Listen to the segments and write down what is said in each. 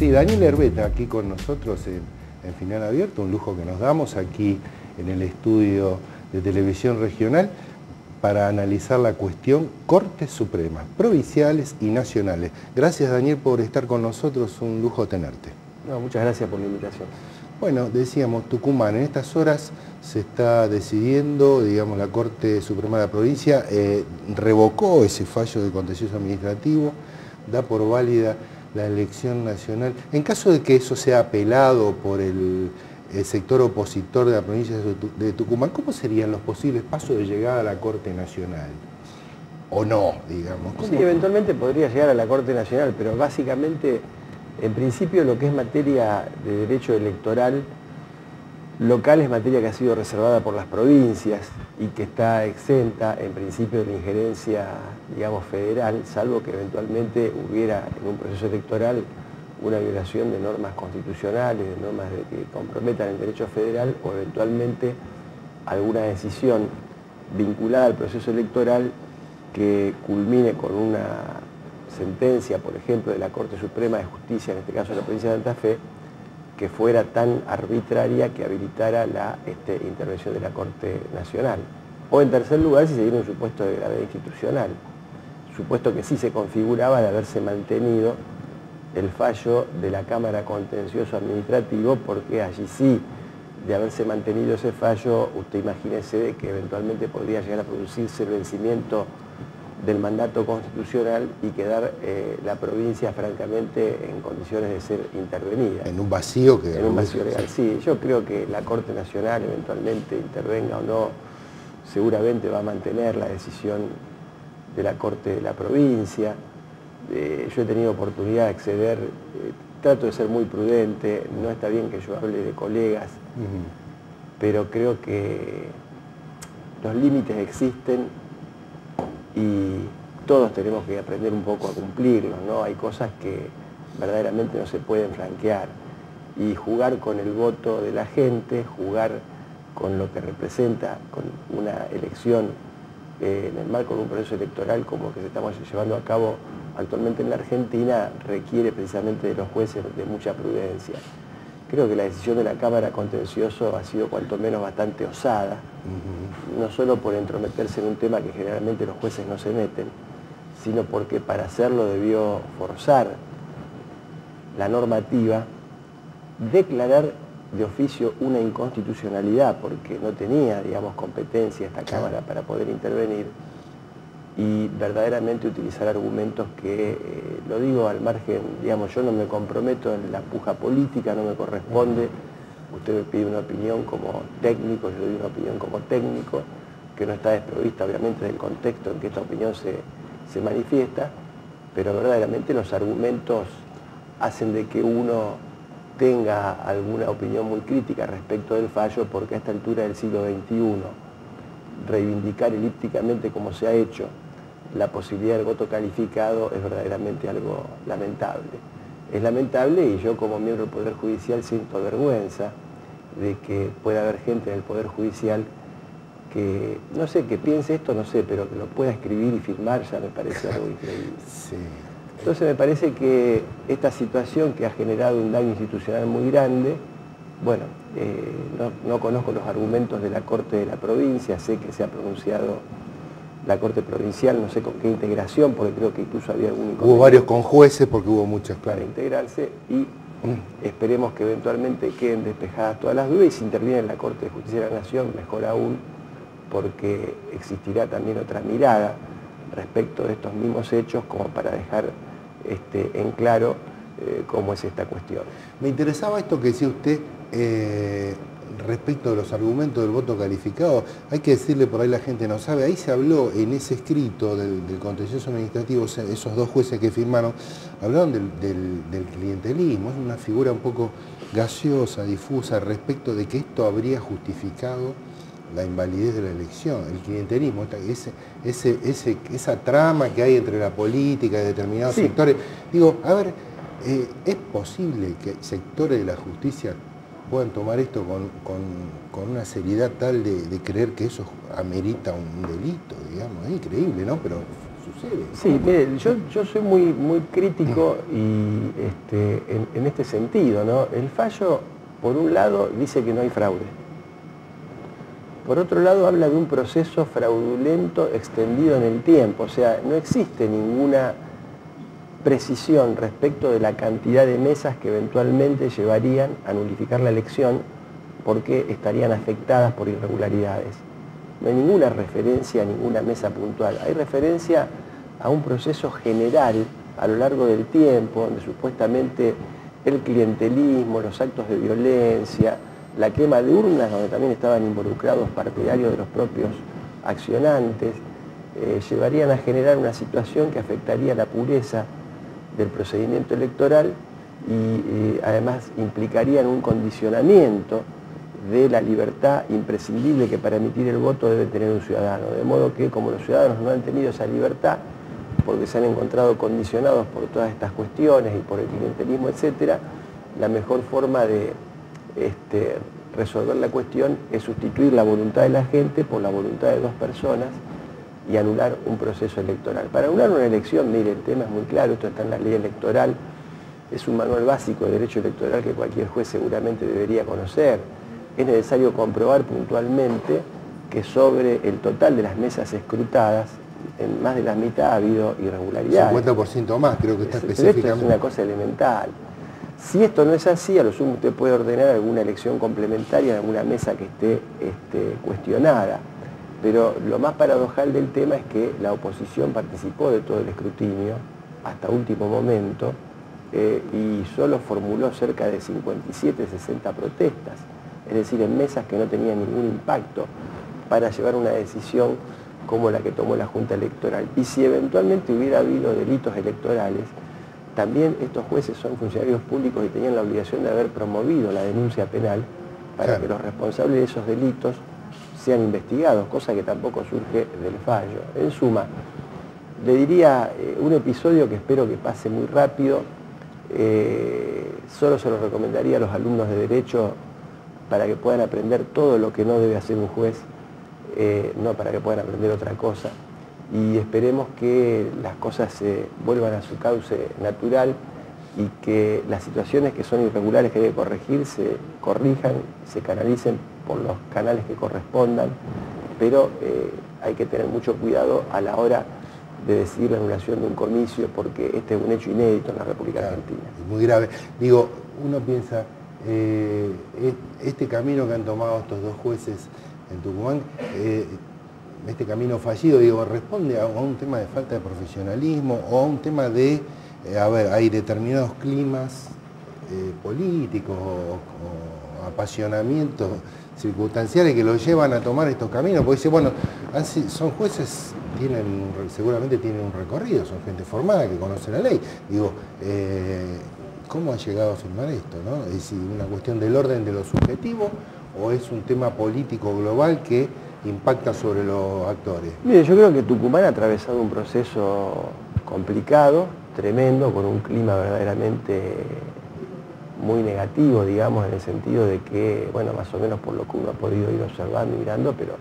Sí, Daniel Herbeta aquí con nosotros en Final Abierto, un lujo que nos damos aquí en el estudio de televisión regional para analizar la cuestión Cortes Supremas, provinciales y nacionales. Gracias, Daniel, por estar con nosotros, un lujo tenerte. No, muchas gracias por la invitación. Bueno, decíamos, Tucumán, en estas horas se está decidiendo, digamos, la Corte Suprema de la provincia revocó ese fallo de contencioso administrativo, da por válida la elección nacional. En caso de que eso sea apelado por el sector opositor de la provincia de Tucumán, ¿cómo serían los posibles pasos de llegada a la Corte Nacional? ¿O no, digamos? Sí, eventualmente podría llegar a la Corte Nacional, pero básicamente, en principio, lo que es materia de derecho electoral local es materia que ha sido reservada por las provincias y que está exenta, en principio, de la injerencia, digamos, federal, salvo que eventualmente hubiera en un proceso electoral una violación de normas constitucionales, de normas que comprometan el derecho federal o eventualmente alguna decisión vinculada al proceso electoral que culmine con una sentencia, por ejemplo, de la Corte Suprema de Justicia, en este caso de la provincia de Santa Fe, que fuera tan arbitraria que habilitara la intervención de la Corte Nacional. O en tercer lugar, si se diera un supuesto de gravedad institucional, supuesto que sí se configuraba de haberse mantenido el fallo de la Cámara Contencioso Administrativo, porque allí sí, de haberse mantenido ese fallo, usted imagínese de que eventualmente podría llegar a producirse el vencimiento del mandato constitucional y quedar la provincia francamente en condiciones de ser intervenida. En un vacío que... En un vacío legal, sí. Yo creo que la Corte Nacional eventualmente intervenga o no, seguramente va a mantener la decisión de la Corte de la provincia. Yo he tenido oportunidad de acceder, trato de ser muy prudente, no está bien que yo hable de colegas, pero creo que los límites existen y todos tenemos que aprender un poco a cumplirlos, ¿no? Hay cosas que verdaderamente no se pueden franquear y jugar con el voto de la gente, jugar con lo que representa, con una elección en el marco de un proceso electoral como el que estamos llevando a cabo actualmente en la Argentina, requiere precisamente de los jueces de mucha prudencia. Creo que la decisión de la Cámara Contencioso ha sido cuanto menos bastante osada, no solo por entrometerse en un tema que generalmente los jueces no se meten, sino porque para hacerlo debió forzar la normativa, declarar de oficio una inconstitucionalidad, porque no tenía, digamos, competencia esta Cámara para poder intervenir, y verdaderamente utilizar argumentos que, lo digo al margen, digamos, yo no me comprometo en la puja política, no me corresponde, usted me pide una opinión como técnico, yo doy una opinión como técnico, que no está desprovista obviamente del contexto en que esta opinión se manifiesta, pero verdaderamente los argumentos hacen de que uno tenga alguna opinión muy crítica respecto del fallo, porque a esta altura del siglo XXI, reivindicar elípticamente como se ha hecho la posibilidad del voto calificado es verdaderamente algo lamentable. Es lamentable y yo como miembro del Poder Judicial siento vergüenza de que pueda haber gente en el Poder Judicial que, no sé, que piense esto, no sé, pero que lo pueda escribir y firmar ya me parece algo increíble. Sí. Entonces me parece que esta situación que ha generado un daño institucional muy grande, bueno, no conozco los argumentos de la Corte de la provincia, sé que se ha pronunciado la Corte Provincial, no sé con qué integración, porque creo que incluso había algún inconveniente. Hubo varios con jueces porque hubo muchas, claro. Para integrarse y esperemos que eventualmente queden despejadas todas las dudas y si interviene en la Corte de Justicia de la Nación, mejor aún, porque existirá también otra mirada respecto de estos mismos hechos como para dejar en claro cómo es esta cuestión. Me interesaba esto que decía usted respecto de los argumentos del voto calificado. Hay que decirle, por ahí la gente no sabe, ahí se habló en ese escrito del contencioso administrativo, esos dos jueces que firmaron, hablaron del clientelismo, es una figura un poco gaseosa, difusa, respecto de que esto habría justificado la invalidez de la elección, el clientelismo, esa trama que hay entre la política y determinados sectores. Digo, a ver, ¿es posible que sectores de la justicia puedan tomar esto con una seriedad tal de creer que eso amerita un delito, digamos? Es increíble, ¿no? Pero sucede. Sí, mire, yo soy muy crítico y en este sentido, ¿no? El fallo, por un lado, dice que no hay fraude. Por otro lado, habla de un proceso fraudulento extendido en el tiempo. O sea, no existe ninguna precisión respecto de la cantidad de mesas que eventualmente llevarían a nulificar la elección porque estarían afectadas por irregularidades. No hay ninguna referencia a ninguna mesa puntual. Hay referencia a un proceso general a lo largo del tiempo, donde supuestamente el clientelismo, los actos de violencia, la quema de urnas, donde también estaban involucrados partidarios de los propios accionantes, llevarían a generar una situación que afectaría la pureza del procedimiento electoral y además implicarían un condicionamiento de la libertad imprescindible que para emitir el voto debe tener un ciudadano. De modo que como los ciudadanos no han tenido esa libertad, porque se han encontrado condicionados por todas estas cuestiones y por el clientelismo, etc., la mejor forma de resolver la cuestión es sustituir la voluntad de la gente por la voluntad de dos personas y anular un proceso electoral. Para anular una elección, mire, el tema es muy claro, esto está en la ley electoral, es un manual básico de derecho electoral que cualquier juez seguramente debería conocer. Es necesario comprobar puntualmente que sobre el total de las mesas escrutadas, en más de la mitad ha habido irregularidades. 50% más, creo que está específicamente. Esto es una cosa elemental. Si esto no es así, a lo sumo usted puede ordenar alguna elección complementaria en alguna mesa que esté cuestionada. Pero lo más paradojal del tema es que la oposición participó de todo el escrutinio hasta último momento y solo formuló cerca de 57, 60 protestas, es decir, en mesas que no tenían ningún impacto para llevar una decisión como la que tomó la Junta Electoral. Y si eventualmente hubiera habido delitos electorales, también estos jueces son funcionarios públicos y tenían la obligación de haber promovido la denuncia penal para que los responsables de esos delitos sean investigados, cosa que tampoco surge del fallo. En suma, le diría un episodio que espero que pase muy rápido, solo se lo recomendaría a los alumnos de Derecho para que puedan aprender todo lo que no debe hacer un juez, no para que puedan aprender otra cosa, y esperemos que las cosas se vuelvan a su cauce natural y que las situaciones que son irregulares que debe corregir se corrijan, se canalicen por los canales que correspondan, pero hay que tener mucho cuidado a la hora de decidir la anulación de un comicio, porque este es un hecho inédito en la República Argentina. Es muy grave. Digo, uno piensa, este camino que han tomado estos dos jueces en Tucumán, este camino fallido, digo, responde a un tema de falta de profesionalismo o a un tema de, hay determinados climas políticos o apasionamientos circunstanciales que los llevan a tomar estos caminos, porque dice, bueno, son jueces, seguramente tienen un recorrido, son gente formada que conoce la ley. Digo, ¿cómo ha llegado a firmar esto, no? ¿Es decir, una cuestión del orden de lo subjetivo o es un tema político global que impacta sobre los actores? Mire, yo creo que Tucumán ha atravesado un proceso complicado, tremendo, con un clima verdaderamente muy negativo, digamos, en el sentido de que, bueno, más o menos por lo que uno ha podido ir observando y mirando, pero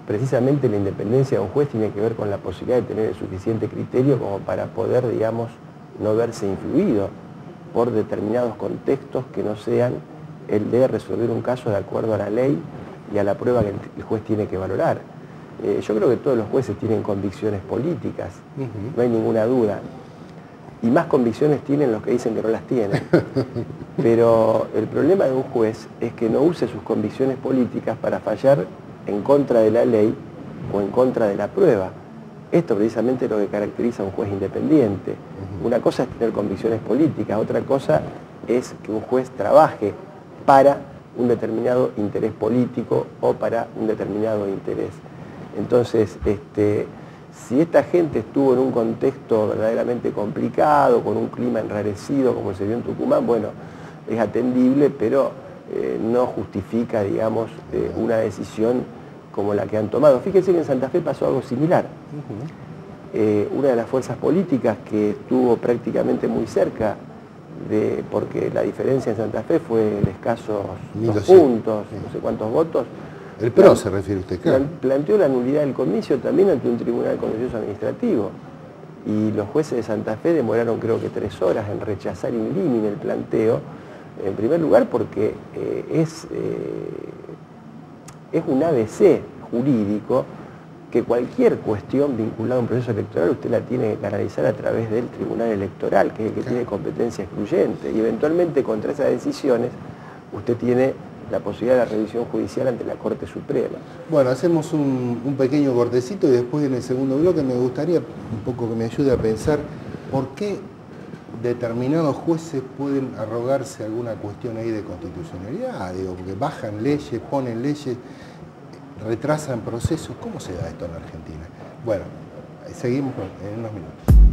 precisamente la independencia de un juez tiene que ver con la posibilidad de tener el suficiente criterio como para poder, digamos, no verse influido por determinados contextos que no sean el de resolver un caso de acuerdo a la ley y a la prueba que el juez tiene que valorar. Yo creo que todos los jueces tienen convicciones políticas, no hay ninguna duda. Y más convicciones tienen los que dicen que no las tienen. Pero el problema de un juez es que no use sus convicciones políticas para fallar en contra de la ley o en contra de la prueba. Esto precisamente es lo que caracteriza a un juez independiente. Una cosa es tener convicciones políticas, otra cosa es que un juez trabaje para un determinado interés político o para un determinado interés. Entonces, si esta gente estuvo en un contexto verdaderamente complicado, con un clima enrarecido como se vio en Tucumán, bueno, es atendible, pero no justifica, digamos, una decisión como la que han tomado. Fíjense que en Santa Fe pasó algo similar. Una de las fuerzas políticas que estuvo prácticamente muy cerca, porque la diferencia en Santa Fe fue de escasos 2 puntos, no sé cuántos votos, El PRO se refiere usted, claro. Planteó la nulidad del comicio también ante un tribunal contencioso administrativo. Y los jueces de Santa Fe demoraron creo que 3 horas en rechazar in limine el planteo, en primer lugar porque es un ABC jurídico que cualquier cuestión vinculada a un proceso electoral usted la tiene que canalizar a través del Tribunal Electoral, que es el que tiene competencia excluyente, y eventualmente contra esas decisiones usted tiene la posibilidad de la revisión judicial ante la Corte Suprema. Bueno, hacemos un pequeño cortecito y después en el segundo bloque me gustaría un poco que me ayude a pensar por qué determinados jueces pueden arrogarse alguna cuestión ahí de constitucionalidad, digo, porque bajan leyes, ponen leyes, retrasan procesos. ¿Cómo se da esto en Argentina? Bueno, seguimos en unos minutos.